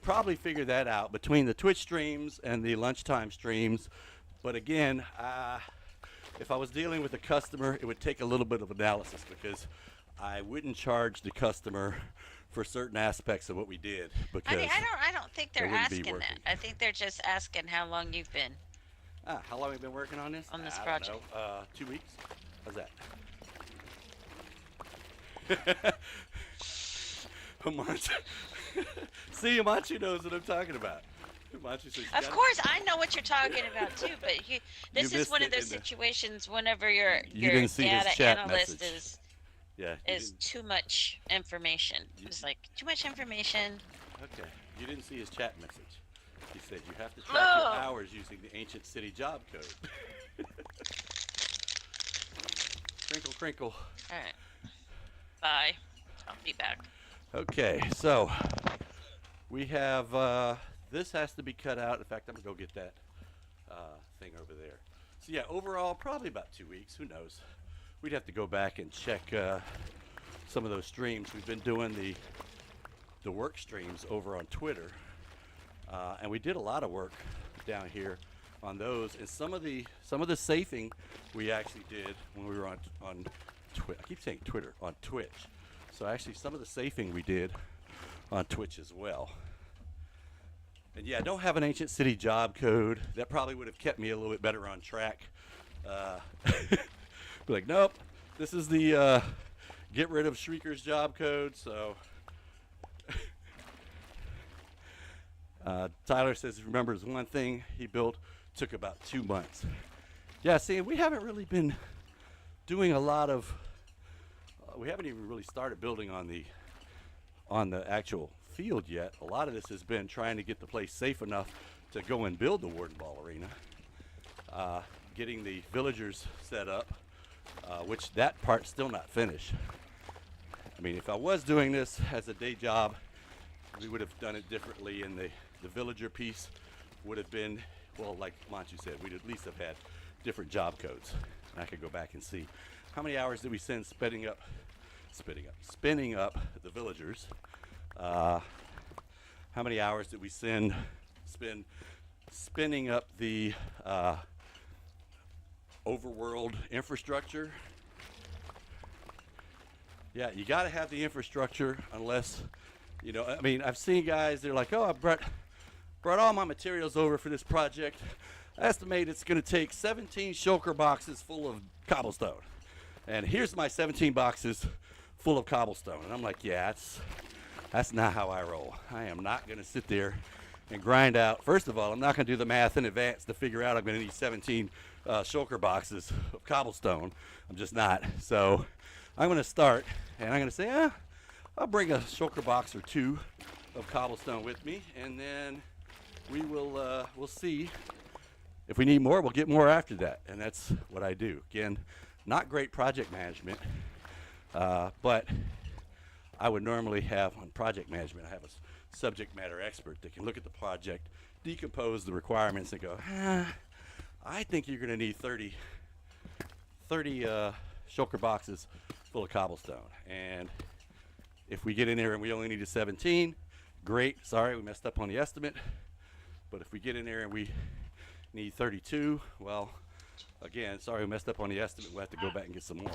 probably figure that out between the Twitch streams and the lunchtime streams. But again, if I was dealing with a customer, it would take a little bit of analysis, because I wouldn't charge the customer for certain aspects of what we did, because I don't think they're wouldn't be asking working. that. I think they're just asking how long you've been. How long have you been working on this? On this I project. Don't know, 2 weeks. How's that? Himanshu. See, Himanshu knows what I'm talking about. Himanshu says, Of course, I know what you're talking about too, but this is missed one of it those in the- situations whenever your didn't see his data chat analyst message. Yeah. you is didn't- too much information. You- It's like too much information. Okay. You didn't see his chat message. He said you have to track your hours using the ancient city job code. Crinkle, crinkle. All right. Bye. I'll be back. Okay, so we have this has to be cut out. In fact, I'm gonna go get that thing over there. So yeah, overall, probably about 2 weeks. Who knows? We'd have to go back and check some of those streams. We've been doing the work streams over on Twitter, and we did a lot of work down here on those. And some of the safing we actually did when we were on Twitch. I keep saying Twitter, on Twitch. So actually, some of the safing we did on Twitch as well. And yeah, I don't have an ancient city job code. That probably would have kept me a little bit better on track. Be like, nope, this is the get rid of Shrieker's job code. So Tyler says he remembers one thing he built took about 2 months. Yeah, see, we haven't really been doing a lot of. We haven't even really started building on the actual field yet. A lot of this has been trying to get the place safe enough to go and build the Warden Ball arena, getting the villagers set up, which that part's still not finished. I mean, if I was doing this as a day job, we would have done it differently, and the villager piece would have been, well, like Manchu said, we'd at least have had different job codes. And I could go back and see how many hours did we spend spinning up the villagers. How many hours did we spend spinning up the overworld infrastructure? Yeah, you got to have the infrastructure, unless, I mean, I've seen guys, they're like, oh, I brought all my materials over for this project. I estimate it's going to take 17 shulker boxes full of cobblestone. And here's my 17 boxes full of cobblestone. And I'm like, yeah, that's not how I roll. I am not going to sit there and grind out. First of all, I'm not going to do the math in advance to figure out I'm going to need 17 shulker boxes of cobblestone. I'm just not. So I'm going to start, and I'm going to say, I'll bring a shulker box or two of cobblestone with me, and then we'll see. If we need more, we'll get more after that, and that's what I do. Again, not great project management, but I would normally have, on project management, I have a subject matter expert that can look at the project, decompose the requirements, and go, I think you're going to need 30 shulker boxes full of cobblestone. And if we get in there and we only need a 17, great. Sorry, we messed up on the estimate. But if we get in there and we need 32, well, again, sorry, we messed up on the estimate. We'll have to go back and get some more.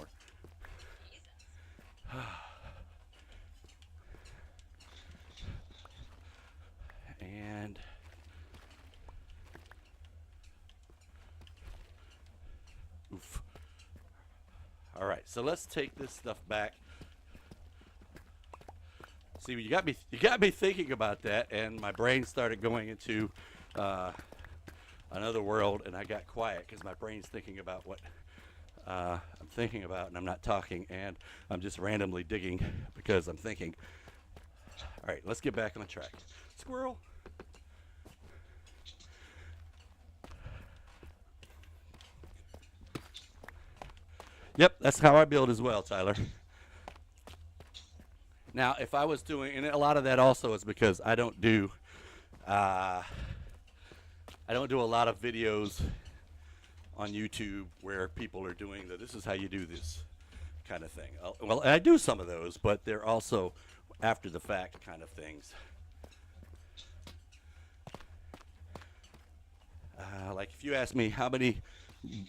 And oof. All right, so let's take this stuff back. See, you got me thinking about that, and my brain started going into another world, and I got quiet because my brain's thinking about what I'm thinking about, and I'm not talking, and I'm just randomly digging because I'm thinking. All right, let's get back on track. Squirrel. Yep, that's how I build as well, Tyler. Now, if I was doing, and a lot of that also is because I don't do a lot of videos on YouTube where people are doing this is how you do this kind of thing. Well, I do some of those, but they're also after the fact kind of things. Like if you ask me how many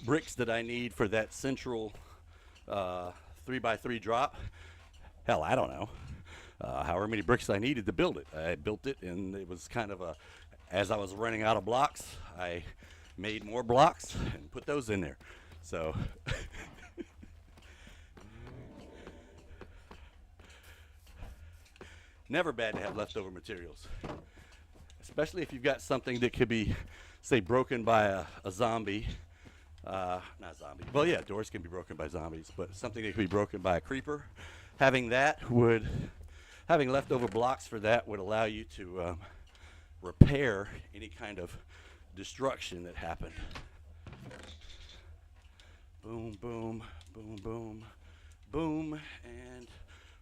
bricks did I need for that central 3x3 drop, hell, I don't know. However many bricks I needed to build it. I built it, and it was kind of as I was running out of blocks, I made more blocks and put those in there. So, never bad to have leftover materials. Especially if you've got something that could be, say, broken by a zombie. Not zombie. Well, yeah, doors can be broken by zombies, but something that could be broken by a creeper. Having leftover blocks for that would allow you to repair any kind of destruction that happened. Boom, boom, boom, boom, boom, and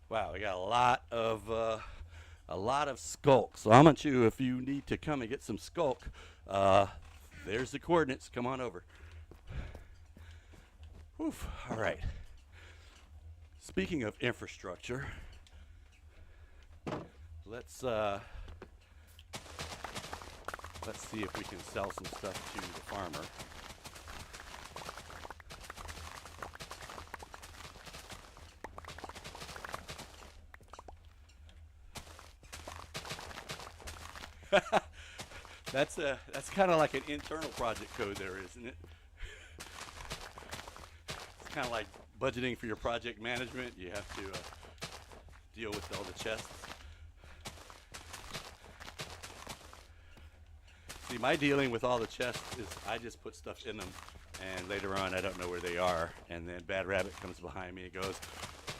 wow, we got a lot of skulk. So I want you, if you need to come and get some skulk, there's the coordinates. Come on over. Oof. All right. Speaking of infrastructure, let's see if we can sell some stuff to the farmer. That's kind of like an internal project code there, isn't it? It's kind of like budgeting for your project management. You have to deal with all the chests. See, my dealing with all the chests is I just put stuff in them, and later on I don't know where they are, and then Bad Rabbit comes behind me and goes,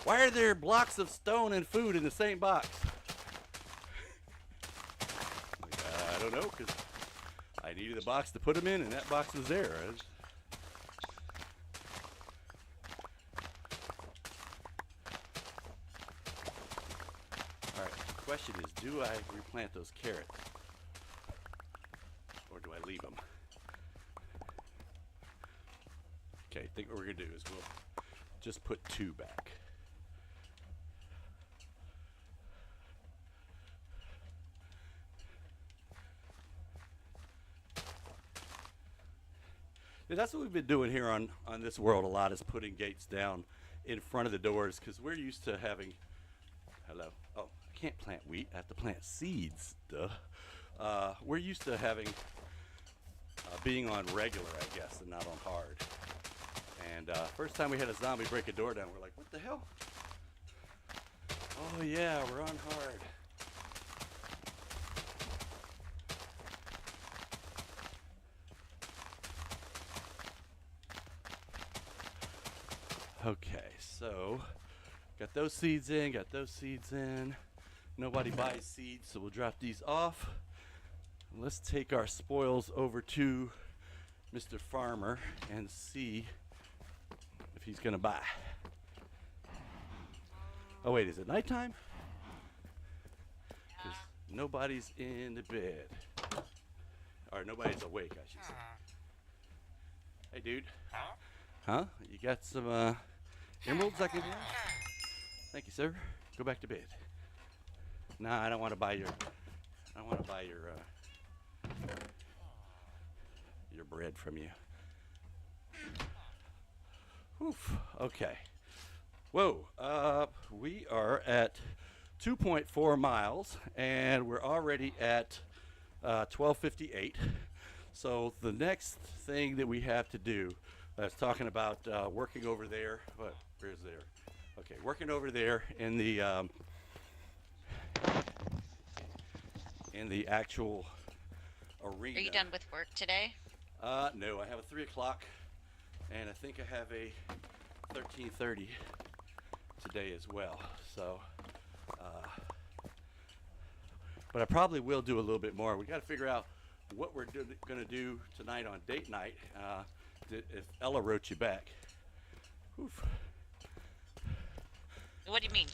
"Why are there blocks of stone and food in the same box?" I don't know, because I needed a box to put them in, and that box was there. All right, the question is, do I replant those carrots? Or do I leave them? Okay, I think what we're going to do is we'll just put 2 back. Yeah, that's what we've been doing here on this world a lot, is putting gates down in front of the doors, because we're used to having, hello, oh, I can't plant wheat, I have to plant seeds, duh. We're used to having, being on regular, I guess, and not on hard. And first time we had a zombie break a door down, we're like, what the hell? Oh yeah, we're on hard. Okay, so got those seeds in, got those seeds in. Nobody buys seeds, so we'll drop these off. Let's take our spoils over to Mr. Farmer and see if he's gonna buy. Oh wait, is it nighttime? 'Cause nobody's in the bed. Or nobody's awake, I should say. Hey dude. Huh? You got some emeralds I can get? Thank you, sir. Go back to bed. Nah, I don't want to buy your bread from you. Oof. Okay. Whoa. We are at 2.4 miles, and we're already at 12:58. So the next thing that we have to do, I was talking about working over there. What? Where's there? Okay, working over there in the actual arena. Are you done with work today? No, I have a 3 o'clock and I think I have a 1330 today as well. So, but I probably will do a little bit more. We got to figure out what we're going to do tonight on date night. If Ella wrote you back. Oof. What do you mean?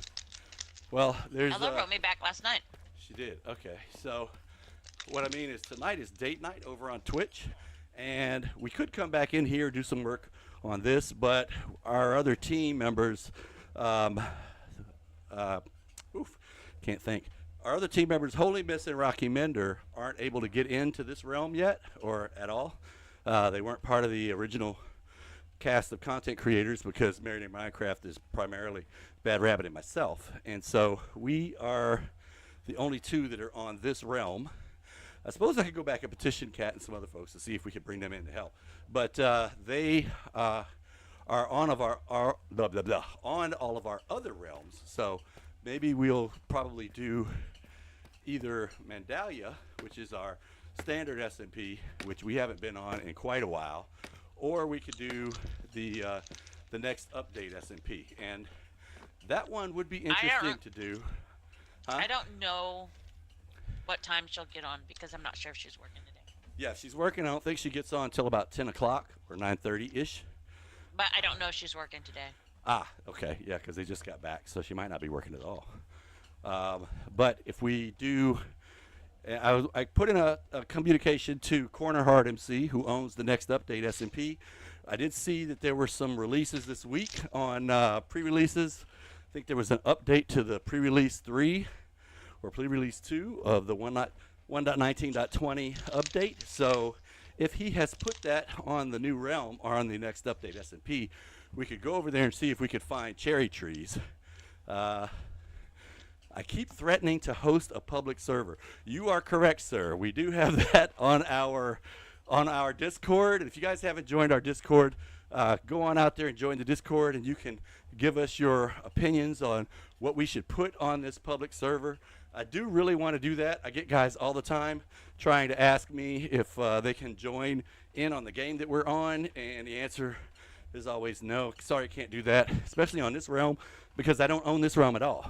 Well, there's. Ella wrote me back last night. She did. Okay. So, what I mean is tonight is date night over on Twitch, and we could come back in here do some work on this, but our other team members, can't think. Our other team members, Holy Miss and Rocky Mender, aren't able to get into this realm yet, or at all. They weren't part of the original cast of content creators because Married in Minecraft is primarily Bad Rabbit and myself. And so we are the only two that are on this realm. I suppose I could go back and petition Kat and some other folks to see if we could bring them in to help. But they are on all of our other realms. So maybe we'll probably do either Mandalia, which is our standard SMP, which we haven't been on in quite a while, or we could do the next update SMP, and that one would be interesting to do. Huh? I don't know what time she'll get on because I'm not sure if she's working today. Yeah, she's working. I don't think she gets on until about 10 o'clock or 9:30-ish. But I don't know if she's working today. Ah, okay. Yeah, because they just got back, so she might not be working at all. But if we do, I put in a communication to Corner Hard MC, who owns the next update SMP. I did see that there were some releases this week on pre-releases. I think there was an update to the pre-release 3 or pre-release 2 of the 1.19.20 update. So if he has put that on the new realm or on the next update SMP, we could go over there and see if we could find cherry trees. I keep threatening to host a public server. You are correct, sir. We do have that on our Discord. And if you guys haven't joined our Discord, go on out there and join the Discord, and you can give us your opinions on what we should put on this public server. I do really want to do that. I get guys all the time trying to ask me if they can join in on the game that we're on, and the answer is always no. Sorry, can't do that, especially on this realm, because I don't own this realm at all.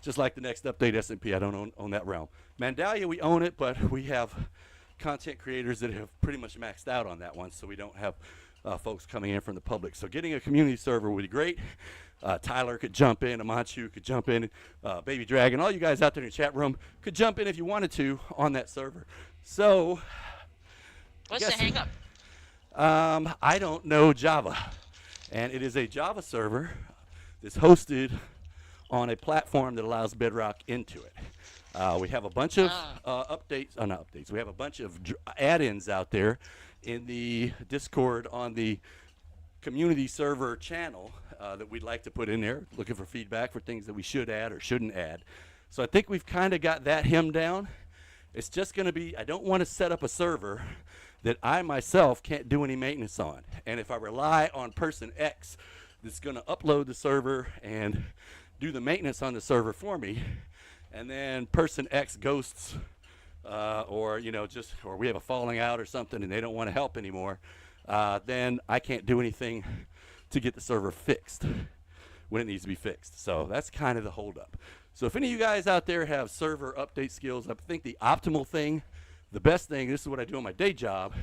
Just like the next update SMP, I don't own that realm. Mandalia, we own it, but we have content creators that have pretty much maxed out on that one, so we don't have folks coming in from the public. So getting a community server would be great. Tyler could jump in, Amanchu could jump in, Baby Dragon, all you guys out there in the chat room could jump in if you wanted to on that server. So, what's the hang up? I don't know Java, and it is a Java server that's hosted on a platform that allows Bedrock into it. We have a bunch of not updates. We have a bunch of add-ins out there in the Discord on the community server channel that we'd like to put in there, looking for feedback for things that we should add or shouldn't add. So I think we've kind of got that hemmed down. It's just going to be, I don't want to set up a server that I myself can't do any maintenance on. And if I rely on person X that's going to upload the server and do the maintenance on the server for me, and then person X ghosts or we have a falling out or something and they don't want to help anymore, then I can't do anything to get the server fixed when it needs to be fixed. So that's kind of the holdup. So if any of you guys out there have server update skills, I think the optimal thing, the best thing, this is what I do on my day job,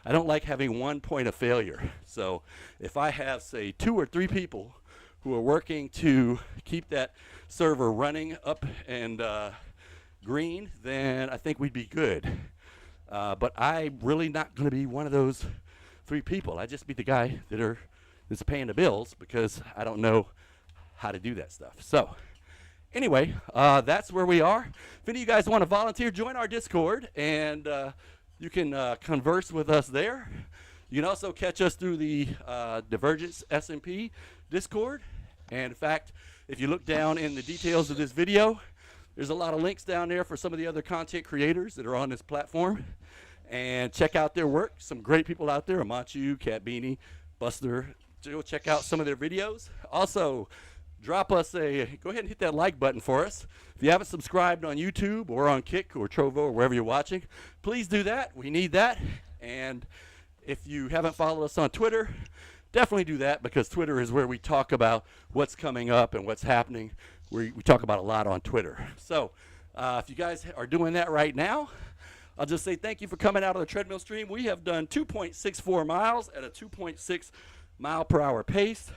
I don't like having one point of failure. So if I have, say, 2 or 3 people who are working to keep that server running up and green, then I think we'd be good. But I'm really not going to be one of those 3 people. I'd just be the guy that's paying the bills because I don't know how to do that stuff. So anyway, that's where we are. If any of you guys want to volunteer, join our Discord, and you can converse with us there. You can also catch us through the Divergence SMP Discord. And in fact, if you look down in the details of this video, there's a lot of links down there for some of the other content creators that are on this platform. And check out their work. Some great people out there, Amanchu, Cat Beanie, Buster. Go check out some of their videos. Also, go ahead and hit that like button for us. If you haven't subscribed on YouTube or on Kick or Trovo or wherever you're watching, please do that. We need that. And If you haven't followed us on Twitter, definitely do that, because Twitter is where we talk about what's coming up and what's happening. We talk about a lot on Twitter. So if you guys are doing that right now, I'll just say thank you for coming out on the treadmill stream. We have done 2.64 miles at a 2.6 mile per hour pace.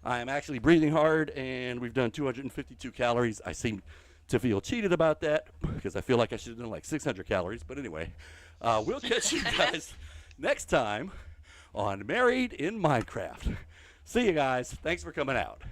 I am actually breathing hard, and we've done 252 calories. I seem to feel cheated about that because I feel like I should have done like 600 calories. But anyway, we'll catch you guys next time on Married in Minecraft. See you guys. Thanks for coming out.